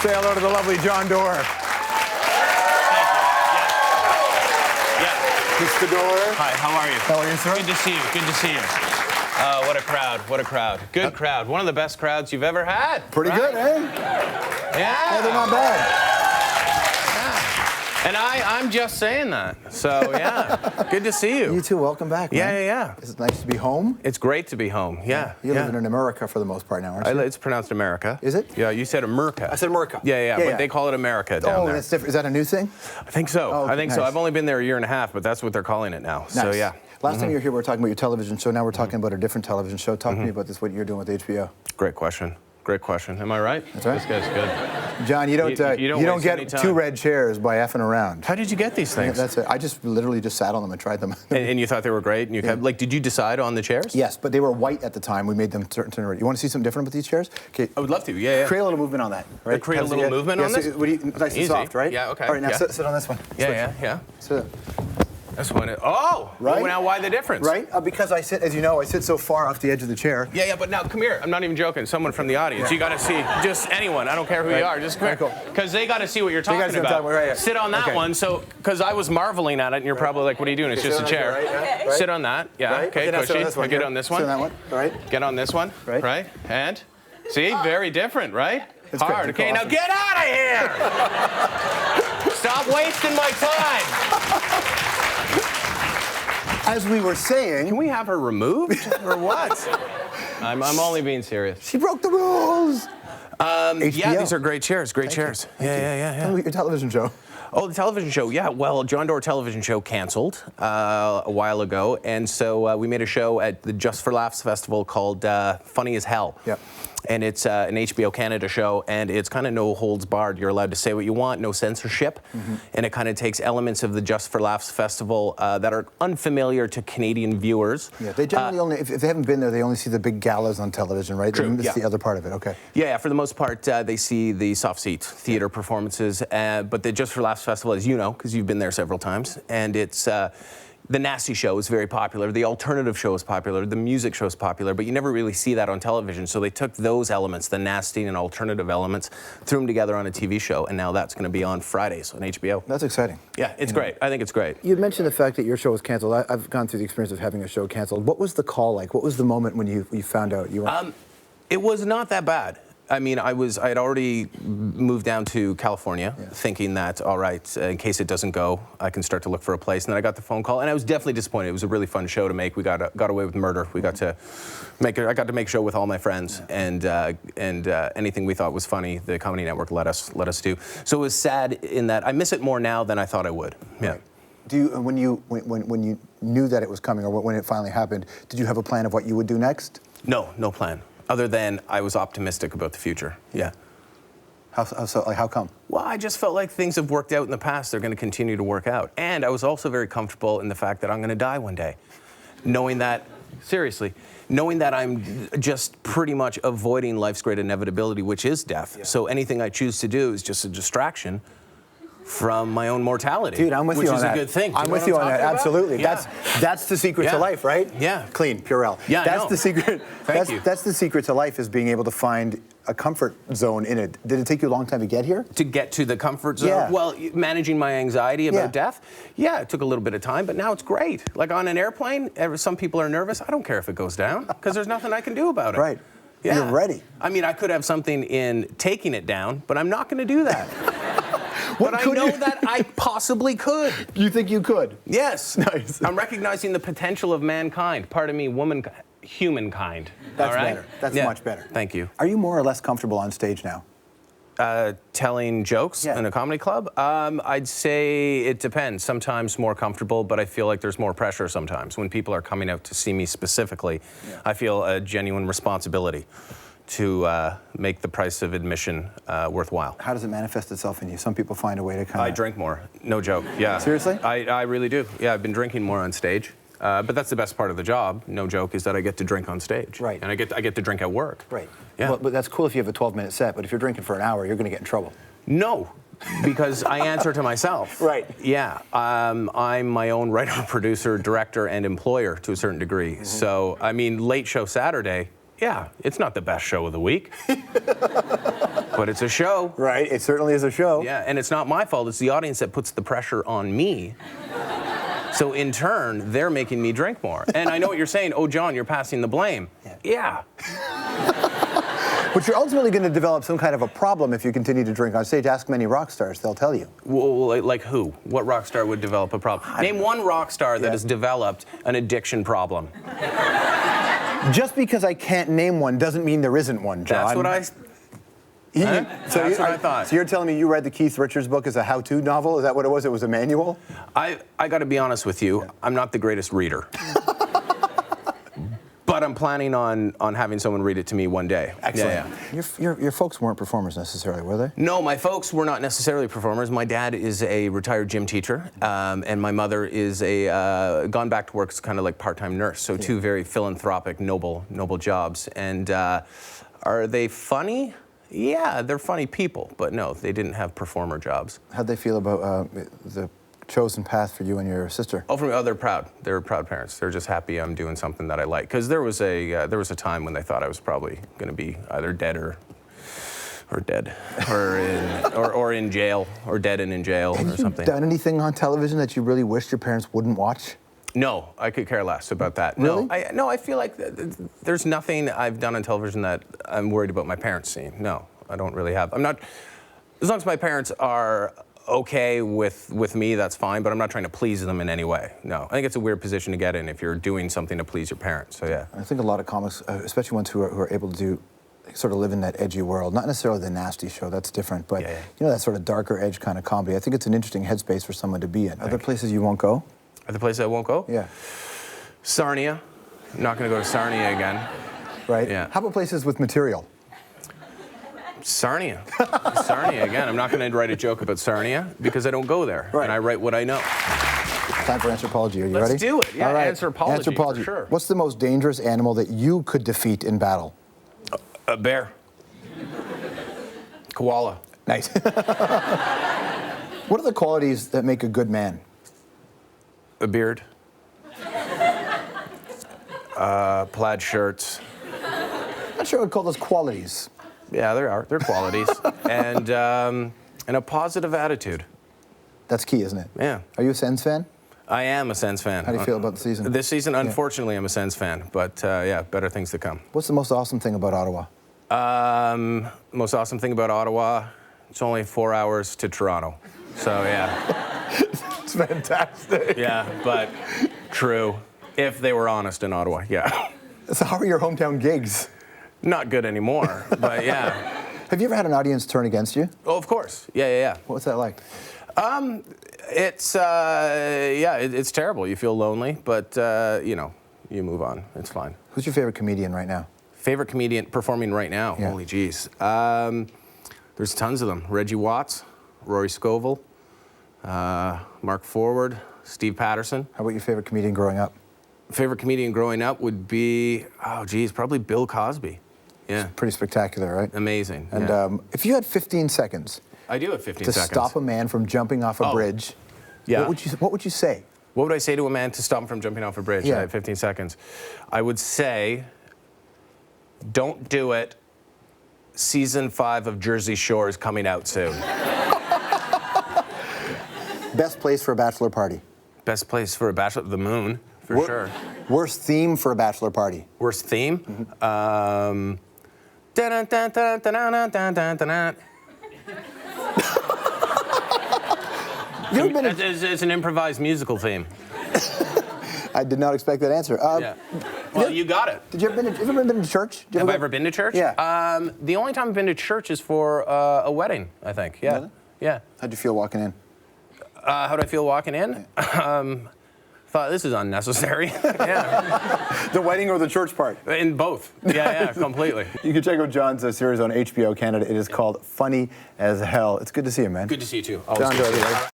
Say hello to the lovely Jon Dore. Mr. Dore. Hi, how are you? How are you, sir? Good to see you. Good to see you. What a crowd. What a crowd. Good crowd. One of the best crowds you've ever had. Pretty good, eh? Yeah. Yeah, they're not bad. And I'm just saying that. So, yeah. Good to see you. You too. Welcome back, man. Yeah. Is it nice to be home? It's great to be home. Yeah. You're living in America for the most part now, aren't you? It's pronounced America. Is it? Yeah, you said America. I said America. Yeah, but they call it America down there. That's different. Is that a new thing? I think so. Oh, I think nice. so. I've only been there a year and a half, but that's what they're calling it now. Nice. So, yeah. Last time you were here, we were talking about your television show. Now we're talking about a different television show. Talk to me about this, what you're doing with HBO. Great question. Great question. Am I right? That's right. This guy's good. John, you don't waste any get time. 2 red chairs by effing around. How did you get these things? That's it. I just literally just sat on them and tried them. And you thought they were great? And you kept, like, did you decide on the chairs? Yes, but they were white at the time. We made them turn red. You want to see something different about these chairs? Okay. I would love to. Yeah. Create a little movement on that. Right? Create a little movement on this? Nice and soft, right? Yeah, okay. All right, now sit on this one. Yeah. Sit. This one. Right. Well, now why the difference? Right? Because I sit, as you know, I sit so far off the edge of the chair. Yeah, but now come here. I'm not even joking. Someone from the audience. You got to see, just anyone. I don't care who you are. Just come here. Because they got to see what you're talking about. Right. Sit on that one. So, because I was marveling at it, and you're probably like, what are you doing? It's just a chair. Right. Sit on that. Yeah. Okay, cushy. Get on this one. Sit on that one. Right. Get on this one. Right. And see, very different, right? It's hard. Okay, now get out of here! Stop wasting my time. As we were saying... Can we have her removed, or what? I'm only being serious. She broke the rules! Yeah, these are great chairs, great chairs. Yeah. Tell me about your television show. Oh, the television show, yeah. Well, Jon Dore television show canceled a while ago, and so we made a show at the Just for Laughs festival called Funny as Hell. Yep. And it's an HBO Canada show, and it's kind of no holds barred. You're allowed to say what you want, no censorship. And it kind of takes elements of the Just for Laughs festival that are unfamiliar to Canadian viewers. Yeah, they generally only, if they haven't been there, they only see the big galas on television, right? True, They miss the other part of it, okay. Yeah, for the most part, they see the soft seat theater performances. But the Just for Laughs festival, as you know, because you've been there several times, and it's... the nasty show is very popular. The alternative show is popular. The music show is popular, but you never really see that on television. So they took those elements, the nasty and alternative elements, threw them together on a TV show, and now that's going to be on Fridays on HBO. That's exciting. Yeah, it's great. I think it's great. You mentioned the fact that your show was canceled. I've gone through the experience of having a show canceled. What was the call like? What was the moment when you found out you were... It was not that bad. I mean, I had already moved down to California, thinking that, all right, in case it doesn't go, I can start to look for a place. And then I got the phone call, and I was definitely disappointed. It was a really fun show to make. We got away with murder. We got to make it. I got to make a show with all my friends, and anything we thought was funny, the Comedy Network let us do. So it was sad in that I miss it more now than I thought I would. Yeah. Right. Do you, when you knew that it was coming, or when it finally happened, did you have a plan of what you would do next? No plan. Other than I was optimistic about the future. Yeah. How come? Well, I just felt like things have worked out in the past. They're going to continue to work out. And I was also very comfortable in the fact that I'm going to die one day. Knowing that, seriously, knowing that I'm just pretty much avoiding life's great inevitability, which is death. Yeah. So anything I choose to do is just a distraction from my own mortality. Dude, I'm with you on that. Which is a good thing. I'm with you on that, absolutely. Yeah. That's the secret to life, right? Yeah. Clean, Purell. Yeah, that's the secret. Thank you. That's the secret to life, is being able to find a comfort zone in it. Did it take you a long time to get here? To get to the comfort zone? Yeah. Well, managing my anxiety about death, it took a little bit of time, but now it's great. Like on an airplane, some people are nervous. I don't care if it goes down, because there's nothing I can do about it. Right. Yeah. You're ready. I mean, I could have something in taking it down, but I'm not going to do that. But I know that I possibly could. You think you could? Yes. Nice. I'm recognizing the potential of mankind. Pardon me, humankind. That's all right? better. That's much better. Thank you. Are you more or less comfortable on stage now? Telling jokes in a comedy club? I'd say it depends. Sometimes more comfortable, but I feel like there's more pressure sometimes. When people are coming out to see me specifically, I feel a genuine responsibility to make the price of admission worthwhile. How does it manifest itself in you? Some people find a way to kind of... I drink more. No joke. Yeah. Seriously? I really do. Yeah, I've been drinking more on stage. But that's the best part of the job, no joke, is that I get to drink on stage. Right. And I get to drink at work. Right. Yeah. Well, but that's cool if you have a 12-minute set, but if you're drinking for an hour, you're going to get in trouble. No, because I answer to myself. Right. Yeah. I'm my own writer, producer, director, and employer to a certain degree. So, I mean, late show Saturday, Yeah, it's not the best show of the week, but it's a show. Right, it certainly is a show. Yeah, and it's not my fault. It's the audience that puts the pressure on me. So in turn, they're making me drink more. And I know what you're saying. Oh, John, you're passing the blame. Yeah. But you're ultimately going to develop some kind of a problem if you continue to drink on stage. Ask many rock stars, they'll tell you. Well, like who? What rock star would develop a problem? Name one rock star that has developed an addiction problem. Just because I can't name one doesn't mean there isn't one, John. That's what I... That's what I thought. So you're telling me you read the Keith Richards book as a how-to novel? Is that what it was? It was a manual? I got to be honest with you. I'm not the greatest reader. But I'm planning on having someone read it to me one day. Excellent. Yeah. Your folks weren't performers necessarily, were they? No, my folks were not necessarily performers. My dad is a retired gym teacher, and my mother is gone back to work as kind of like part-time nurse. So two very philanthropic, noble jobs. And are they funny? Yeah, they're funny people, but no, they didn't have performer jobs. How'd they feel about the chosen path for you and your sister? Oh, they're proud. They're proud parents. They're just happy I'm doing something that I like. Because there was a time when they thought I was probably going to be either dead or dead, or in jail, or dead and in jail, or something. Have you done anything on television that you really wished your parents wouldn't watch? No, I could care less about that. Really? No, I feel like there's nothing I've done on television that I'm worried about my parents seeing. No, I don't really have. I'm not. As long as my parents are okay with me, that's fine, but I'm not trying to please them in any way. No, I think it's a weird position to get in if you're doing something to please your parents, so yeah. I think a lot of comics, especially ones who are able to sort of live in that edgy world, not necessarily the nasty show, that's different, but you know, that sort of darker edge kind of comedy. I think it's an interesting headspace for someone to be in. Are there places you won't go? Are there places I won't go? Yeah. Sarnia. I'm not going to go to Sarnia again. Right? Yeah. How about places with material? Sarnia. Sarnia again. I'm not going to write a joke about Sarnia because I don't go there. Right. And I write what I know. Time for anthropology. Are you ready? Let's do it. Yeah, all right. anthropology, for sure. What's the most dangerous animal that you could defeat in battle? A bear. Koala. Nice. What are the qualities that make a good man? A beard. Plaid shirts. I'm not sure I would call those qualities. Yeah, there are. They're qualities. and a positive attitude. That's key, isn't it? Yeah. Are you a Sens fan? I am a Sens fan. How do you feel about the season? This season, unfortunately, I'm a Sens fan. But yeah, better things to come. What's the most awesome thing about Ottawa? Most awesome thing about Ottawa, it's only 4 hours to Toronto. So yeah. It's fantastic. Yeah, but true. If they were honest in Ottawa, yeah. So how are your hometown gigs? Not good anymore, but yeah. Have you ever had an audience turn against you? Oh, of course. Yeah. What's that like? It's it's terrible. You feel lonely, but you know, you move on. It's fine. Who's your favorite comedian right now? Favorite comedian performing right now? Yeah. Holy jeez. There's tons of them. Reggie Watts, Rory Scovel, Mark Forward, Steve Patterson. How about your favorite comedian growing up? Favorite comedian growing up would be, probably Bill Cosby. Yeah. It's pretty spectacular, right? Amazing. And if you had 15 seconds I do have 15 to seconds. stop a man from jumping off a bridge, what would you say? What would I say to a man to stop him from jumping off a bridge? Yeah. I have 15 seconds. I would say, don't do it. Season 5 of Jersey Shore is coming out soon. Best place for a bachelor party? Best place for a bachelor? The moon, for sure. Worst theme for a bachelor party? Worst theme? Mm-hmm. It's an improvised musical theme. I did not expect that answer. Yeah. Well, you got it. Have you ever been to church? Have I ever been to church? Yeah. The only time I've been to church is for a wedding, I think. Yeah. Really? Yeah. How'd you feel walking in? How did I feel walking in? Thought this is unnecessary. Yeah. The wedding or the church part? In both. Yeah, completely. You can check out John's series on HBO Canada. It is called Funny as Hell. It's good to see you, man. Good to see you too. Jon Dore.